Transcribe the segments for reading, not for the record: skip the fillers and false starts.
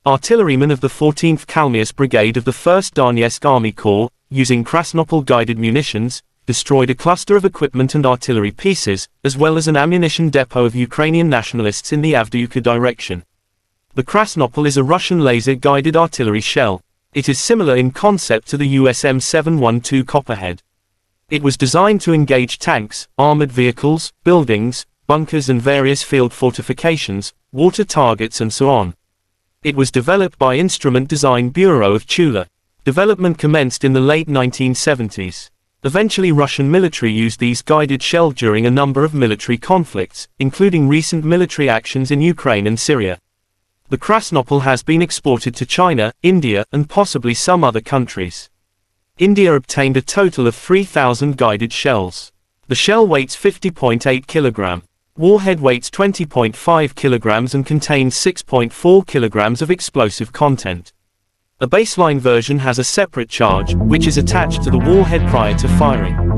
artillerymen of the 14th Kalmius Brigade of the 1st Donetsk Army Corps, using Krasnopol guided munitions, destroyed a cluster of equipment and artillery pieces, as well as an ammunition depot of Ukrainian nationalists in the Avdiivka direction. The Krasnopol is a Russian laser-guided artillery shell. It is similar in concept to the US M712 Copperhead. It was designed to engage tanks, armored vehicles, buildings, bunkers and various field fortifications, water targets and so on. It was developed by Instrument Design Bureau of Tula. Development commenced in the late 1970s. Eventually Russian military used these guided shell during a number of military conflicts, including recent military actions in Ukraine and Syria. The Krasnopol has been exported to China, India, and possibly some other countries. India obtained a total of 3,000 guided shells. The shell weighs 50.8 kg. Warhead weighs 20.5 kg and contains 6.4 kg of explosive content. A baseline version has a separate charge, which is attached to the warhead prior to firing.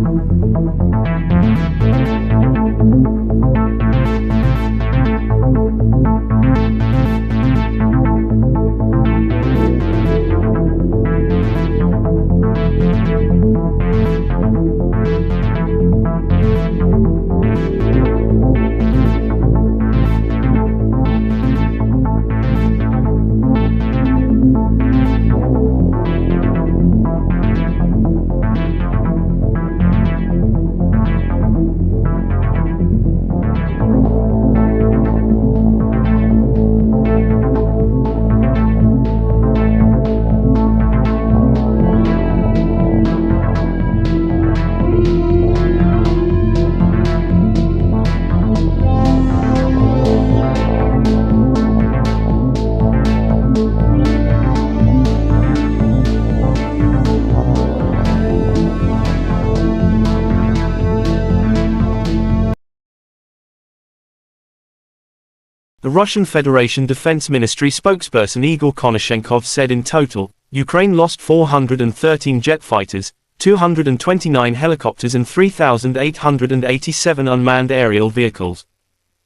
The Russian Federation Defense Ministry spokesperson Igor Konashenkov said in total, Ukraine lost 413 jet fighters, 229 helicopters and 3,887 unmanned aerial vehicles.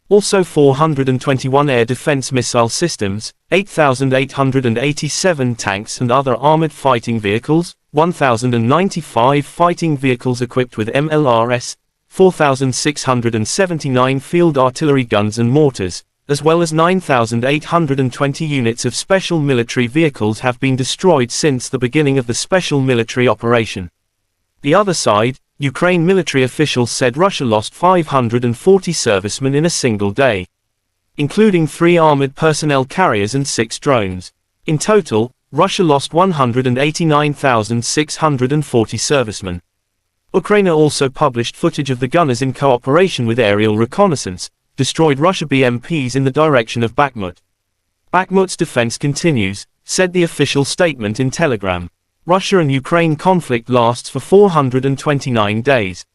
Also 421 air defense missile systems, 8,887 tanks and other armored fighting vehicles, 1,095 fighting vehicles equipped with MLRS, 4,679 field artillery guns and mortars, as well as 9,820 units of special military vehicles have been destroyed since the beginning of the special military operation. The other side, Ukraine military officials said Russia lost 540 servicemen in a single day, including 3 armored personnel carriers and 6 drones. In total, Russia lost 189,640 servicemen. Ukraine also published footage of the gunners in cooperation with aerial reconnaissance, destroyed Russia BMPs in the direction of Bakhmut. Bakhmut's defense continues, said the official statement in Telegram. Russia and Ukraine conflict lasts for 429 days.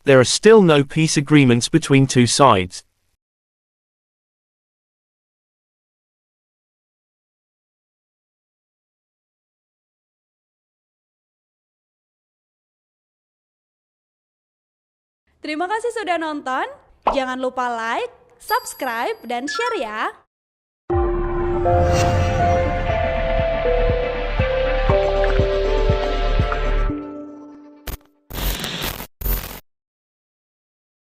There are still no peace agreements between two sides. Terima kasih sudah nonton. Jangan lupa like, subscribe, dan share ya.